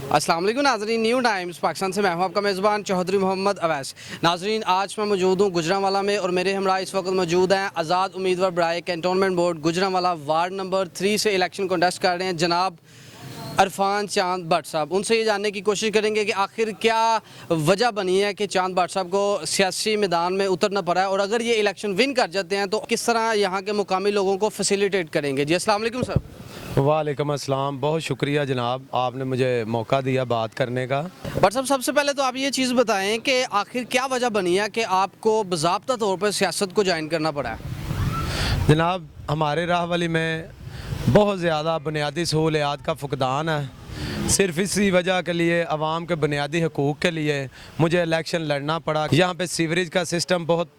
अस्सलाम वालेकुम नाजरीन, न्यू टाइम्स पाकिस्तान से मैं हूं आपका मेज़बान चौधरी मोहम्मद अवैस। नाजरीन, आज मैं मौजूद हूं गुजरांवाला में और मेरे हमरा इस वक्त मौजूद हैं आज़ाद उम्मीदवार बराए cantonment board Gujranwala ward number 3 से इलेक्शन कंटेस्ट कर रहे हैं जनाब इरफान चांद भट्ट साहब। उनसे ये जानने की कोशिश करेंगे कि आखिर क्या वजह बनी है कि चांद भट्ट साहब को सियासी मैदान में उतरना पड़ा है, और अगर ये इलेक्शन विन कर जाते हैं तो किस तरह यहाँ के मुकामी लोगों को फैसिलिटेट करेंगे। जी अस्सलाम वालेकुम सर। वालेकुम अस्सलाम, बहुत शुक्रिया जनाब, आपने मुझे मौका दिया बात करने का। भट्ट साहब, सबसे पहले तो आप ये चीज़ बताएं कि आखिर क्या वजह बनी है कि आपको बाज़ाब्ता तौर पर सियासत को ज्वाइन करना पड़ा है। जनाब, हमारे राहवली में बहुत ज़्यादा बुनियादी सहूलियात का फुकदान है। सिर्फ इसी वजह के लिए, आवाम के बुनियादी हकूक़ के लिए मुझे इलेक्शन लड़ना पड़ा। यहाँ पे सीवरेज का सिस्टम बहुत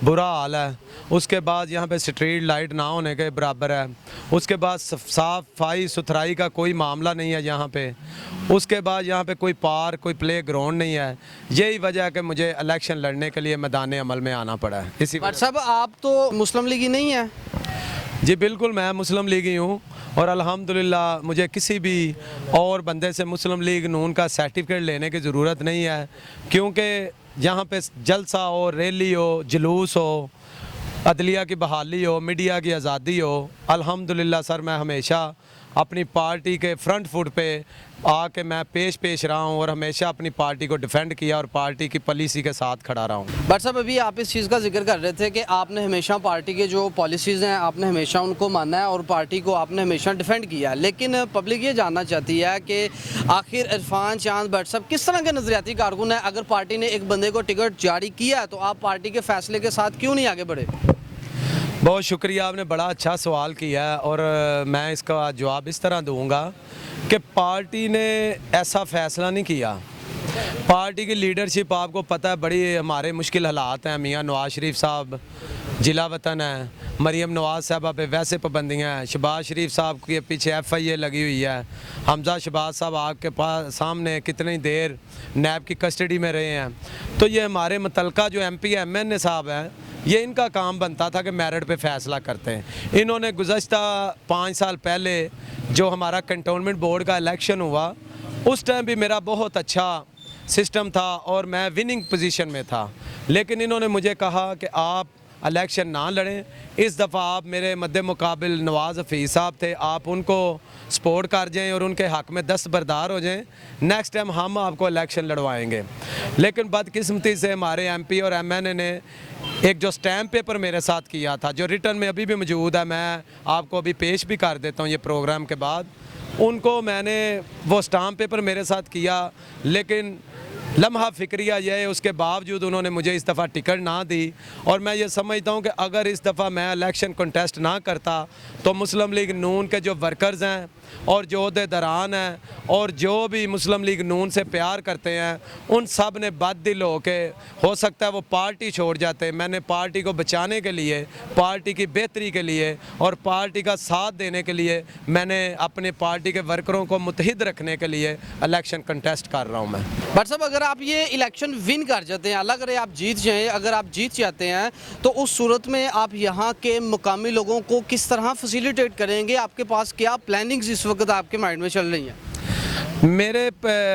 बुरा हाल है, उसके बाद यहाँ पे स्ट्रीट लाइट ना होने के बराबर है, उसके बाद सफाई सुथराई का कोई मामला नहीं है यहाँ पे, उसके बाद यहाँ पे कोई पार्क कोई प्ले ग्राउंड नहीं है। यही वजह है कि मुझे इलेक्शन लड़ने के लिए मैदान अमल में आना पड़ा है। इसी भट्ट साहब, आप तो मुस्लिम लीगी नहीं है। जी बिल्कुल, मैं मुस्लिम लीगी हूँ और अल्हम्दुलिल्लाह मुझे किसी भी और बंदे से मुस्लिम लीग नून का सर्टिफिकेट लेने की ज़रूरत नहीं है, क्योंकि यहाँ पे जलसा हो, रैली हो, जुलूस हो, अदलिया की बहाली हो, मीडिया की आज़ादी हो, अल्हम्दुलिल्लाह सर मैं हमेशा अपनी पार्टी के फ्रंट फुट पे आके मैं पेश रहा हूँ और हमेशा अपनी पार्टी को डिफेंड किया और पार्टी की पॉलिसी के साथ खड़ा रहा हूँ। भट्ट साहब, अभी आप इस चीज़ का जिक्र कर रहे थे कि आपने हमेशा पार्टी के जो पॉलिसीज़ हैं आपने हमेशा उनको माना है और पार्टी को आपने हमेशा डिफेंड किया है, लेकिन पब्लिक ये जानना चाहती है कि आखिर इरफान चांद भट्ट साहब किस तरह के नज़रियाती कारकुन है। अगर पार्टी ने एक बंदे को टिकट जारी किया है तो आप पार्टी के फैसले के साथ क्यों नहीं आगे बढ़े। बहुत शुक्रिया, आपने बड़ा अच्छा सवाल किया है और मैं इसका जवाब इस तरह दूंगा कि पार्टी ने ऐसा फ़ैसला नहीं किया। पार्टी की लीडरशिप आपको पता है, बड़ी हमारे मुश्किल हालात हैं। मियां नवाज शरीफ साहब जिला वतन है, मरीम नवाज साहबा पे वैसे पाबंदियाँ हैं, शहबाज शरीफ साहब के पीछे FIA लगी हुई है, हमजा शहबाज साहब आपके पास सामने कितनी देर नैब की कस्टडी में रहे हैं। तो ये हमारे मुतलका जो MP MNA साहब हैं, ये इनका काम बनता था कि मेरिट पे फ़ैसला करते हैं। इन्होंने गुज़श्ता 5 साल पहले जो हमारा कंटोनमेंट बोर्ड का इलेक्शन हुआ, उस टाइम भी मेरा बहुत अच्छा सिस्टम था और मैं विनिंग पोजीशन में था, लेकिन इन्होंने मुझे कहा कि आप इलेक्शन ना लड़ें, इस दफ़ा आप मेरे मद्दे मुकाबिल नवाज़ हफीज़ साहब थे, आप उनको सपोर्ट कर जाएं और उनके हक़ में दस्तबरदार हो जाएं, नेक्स्ट टाइम हम आपको इलेक्शन लड़वाएंगे। लेकिन बदकिस्मती से हमारे MP और MNA ने एक जो स्टैम्प पेपर मेरे साथ किया था, जो रिटर्न में अभी भी मौजूद है, मैं आपको अभी पेश भी कर देता हूँ ये प्रोग्राम के बाद, उनको मैंने वो स्टाम्प पेपर मेरे साथ किया, लेकिन लम्हा फ़िक्रिया यह है उसके बावजूद उन्होंने मुझे इस दफ़ा टिकट ना दी। और मैं ये समझता हूँ कि अगर इस दफ़ा मैं इलेक्शन कंटेस्ट ना करता तो मुस्लिम लीग नून के जो वर्कर्स हैं और जो अहदेदारान हैं और जो भी मुस्लिम लीग नून से प्यार करते हैं, उन सब ने बददिल हो के हो सकता है वो पार्टी छोड़ जाते। मैंने पार्टी को बचाने के लिए, पार्टी की बेहतरी के लिए और पार्टी का साथ देने के लिए मैंने अपने पार्टी के वर्करों को मुत्तहिद रखने के लिए इलेक्शन कंटेस्ट कर रहा हूँ मैं। भट्ट साहब, अगर आप ये इलेक्शन विन कर जाते हैं, अल्लाह करे आप जीत जाएं, अगर आप जीत जाते हैं तो उस सूरत में आप यहाँ के मुकामी लोगों को किस तरह फैसिलिटेट करेंगे। आपके पास क्या प्लानिंग्स इस वक्त आपके माइंड में चल रही हैं। मेरे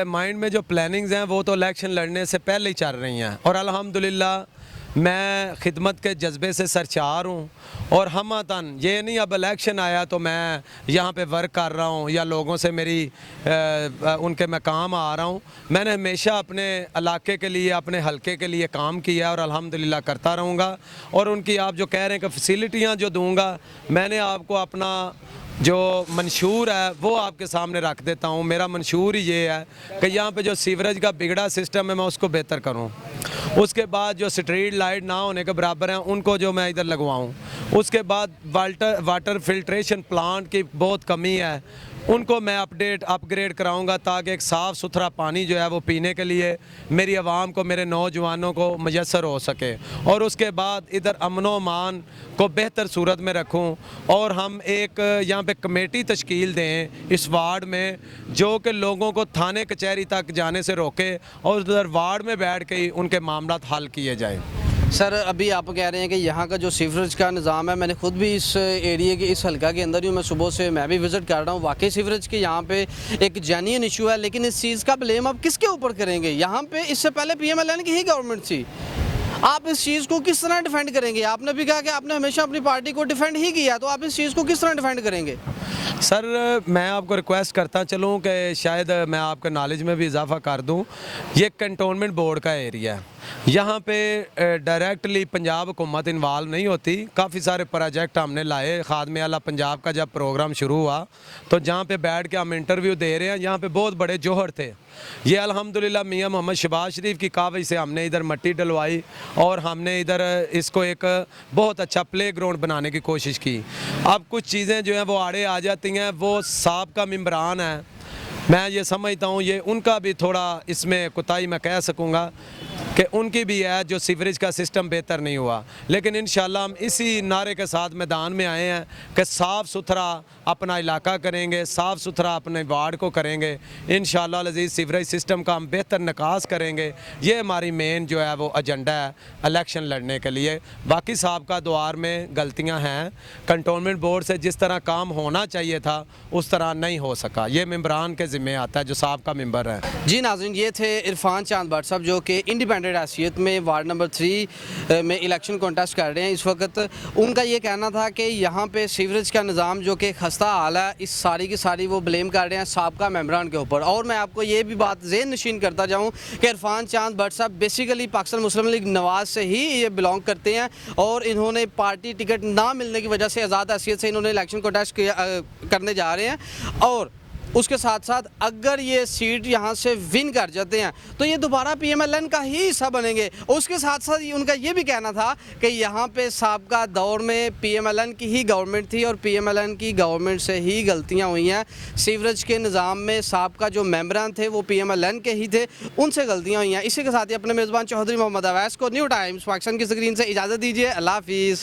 माइंड में जो प्लानिंग्स हैं वो तो इलेक्शन लड़ने से पहले ही चल रही हैं और अल्हम्दुलिल्लाह मैं खिदमत के जज्बे से सरचार हूँ और हमतन ये नहीं अब इलेक्शन आया तो मैं यहाँ पे वर्क कर रहा हूँ या लोगों से उनके मैं काम आ रहा हूँ। मैंने हमेशा अपने इलाके के लिए, अपने हलके के लिए काम किया और अल्हम्दुलिल्लाह करता रहूँगा। और उनकी आप जो कह रहे हैं कि फैसिलिटियाँ जो दूँगा, मैंने आपको अपना जो मंशूर है वो आपके सामने रख देता हूँ। मेरा मंशूर ही ये है कि यहाँ पे जो सीवरेज का बिगड़ा सिस्टम है मैं उसको बेहतर करूँ, उसके बाद जो स्ट्रीट लाइट ना होने के बराबर हैं उनको जो मैं इधर लगवाऊँ, उसके बाद वाटर फिल्ट्रेशन प्लांट की बहुत कमी है उनको मैं अपग्रेड कराऊंगा ताकि एक साफ़ सुथरा पानी जो है वो पीने के लिए मेरी आवाम को, मेरे नौजवानों को मैसर हो सके। और उसके बाद इधर अमन व अमान को बेहतर सूरत में रखूं और हम एक यहाँ पे कमेटी तश्कील दें इस वार्ड में जो कि लोगों को थाने कचहरी तक जाने से रोके और उधर वार्ड में बैठ के ही उनके मामला हल किए जाए। सर अभी आप कह रहे हैं कि यहाँ का जो सीवरेज का निज़ाम है, मैंने खुद भी इस एरिया के इस हल्का के अंदर ही हूँ, मैं सुबह से मैं भी विज़िट कर रहा हूँ। वाकई सीवरेज के यहाँ पे एक जेन्युइन इशू है, लेकिन इस चीज़ का ब्लेम आप किसके ऊपर करेंगे? यहाँ पे इससे पहले PMLN की ही गवर्नमेंट थी, आप इस चीज़ को किस तरह डिफेंड करेंगे? आपने भी कहा कि आपने हमेशा अपनी पार्टी को डिफेंड ही किया, तो आप इस चीज़ को किस तरह डिफेंड करेंगे? सर मैं आपको रिक्वेस्ट करता चलूँ कि शायद मैं आपके नॉलेज में भी इजाफा कर दूँ। ये कंटोनमेंट बोर्ड का एरिया है, यहाँ पे डायरेक्टली पंजाब हुकूमत इन्वॉल्व नहीं होती। काफ़ी सारे प्रोजेक्ट हमने लाए। खादमे आला पंजाब का जब प्रोग्राम शुरू हुआ तो जहाँ पे बैठ के हम इंटरव्यू दे रहे हैं, यहाँ पे बहुत बड़े जोहर थे। ये अल्हम्दुलिल्लाह मियां मोहम्मद शहबाज शरीफ की कावज से हमने इधर मट्टी डलवाई और हमने इधर इसको एक बहुत अच्छा प्ले ग्राउंड बनाने की कोशिश की। अब कुछ चीज़ें जो हैं वो आड़े आ जाती हैं। वो साबका मेंबरान है, मैं ये समझता हूँ ये उनका भी थोड़ा इसमें कोताही मैं कह सकूँगा कि उनकी भी है, जो सीवरेज का सिस्टम बेहतर नहीं हुआ। लेकिन इंशाल्लाह हम इसी नारे के साथ मैदान में आए हैं कि साफ़ सुथरा अपना इलाका करेंगे, साफ़ सुथरा अपने वार्ड को करेंगे। इंशाल्लाह अज़ीज़ सीवरेज सिस्टम का हम बेहतर निकास करेंगे। ये हमारी मेन जो है वो एजेंडा है इलेक्शन लड़ने के लिए। बाकी साहब द्वार में गलतियाँ हैं, कंटोनमेंट बोर्ड से जिस तरह काम होना चाहिए था उस तरह नहीं हो सका। ये मेंबरान के ज़िम्मे आता है जो साहब का मेंबर है। जी नाज़रीन, ये थे इरफान चांद भट्ट साहब जो कि इंडिपेंडेंट हैसियत में वार्ड नंबर 3 में इलेक्शन कॉन्टेस्ट कर रहे हैं इस वक्त। उनका ये कहना था कि यहाँ पे सीवरेज का निज़ाम जो कि खस्ता हाल है, इस सारी की सारी वो ब्लेम कर रहे हैं साबका मेंबरान के ऊपर। और मैं आपको ये भी बात ज़ेहन नशीन करता जाऊँ कि इरफान चांद भट्ट साहब बेसिकली पाकिस्तान मुस्लिम लीग नवाज़ से ही ये बिलोंग करते हैं और इन्होंने पार्टी टिकट ना मिलने की वजह से आज़ाद हैसियत से इन्होंने इलेक्शन कॉन्टेस्ट करने जा रहे हैं। और उसके साथ साथ अगर ये सीट यहाँ से विन कर जाते हैं तो ये दोबारा PMLN का ही हिस्सा बनेंगे। उसके साथ साथ उनका ये भी कहना था कि यहाँ पे साबका दौर में PMLN की ही गवर्नमेंट थी और PMLN की गवर्नमेंट से ही गलतियाँ हुई हैं। सीवरेज के निज़ाम में साबका जो मेंबरान थे वो PMLN के ही थे, उनसे गलतियाँ हुई हैं। इसी के साथ ही अपने मेज़बान चौधरी मोहम्मद अवैस को न्यू टाइम्स पाकिस्तान की स्क्रीन से इजाज़त दीजिए। अल्लाह हाफिज़।